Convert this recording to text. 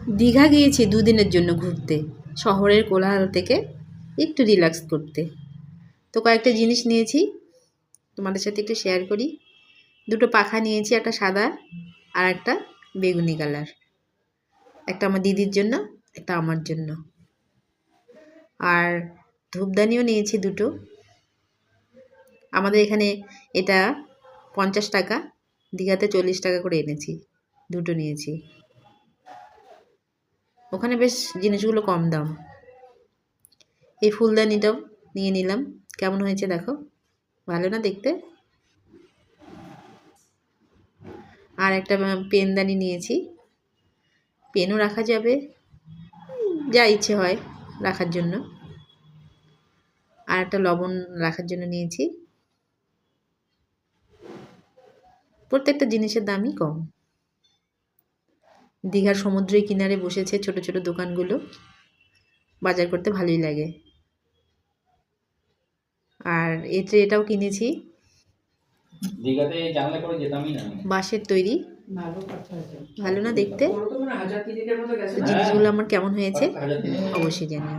দীঘা গিয়েছি দুদিনের জন্য ঘুরতে, শহরের কোলাহল থেকে একটু রিল্যাক্স করতে। তো কয়েকটা জিনিস নিয়েছি, তোমাদের সাথে একটু শেয়ার করি। দুটো পাখা নিয়েছি, একটা সাদা আর একটা বেগুনি কালার। একটা আমার দিদির জন্য, একটা আমার জন্য। আর ধূপদানিও নিয়েছি দুটো। আমাদের এখানে এটা 50 টাকা, দীঘাতে 40 টাকা করে এনেছি, দুটো নিয়েছি। ওখানে বেশ জিনিসগুলো কম দাম। এই ফুলদানিটাও নিয়ে নিলাম, কেমন হয়েছে দেখো, ভালো না দেখতে? আর একটা পেনদানি নিয়েছি, পেনও রাখা যাবে, যা ইচ্ছে হয় রাখার জন্য। আর একটা লবণ রাখার জন্য নিয়েছি। প্রত্যেকটা জিনিসের দামই কম। দীঘার সমুদ্রের কিনারে বসেছে ছোট ছোট দোকানগুলো, বাজার করতে ভালোই লাগে। আর এই ট্রেটাও কিনেছি, দীঘাতে জানলা করে যেতামই না। বাঁশের তৈরি, ভালো না দেখতে? জিনিসগুলো আমার কেমন হয়েছে অবশ্যই জানিও।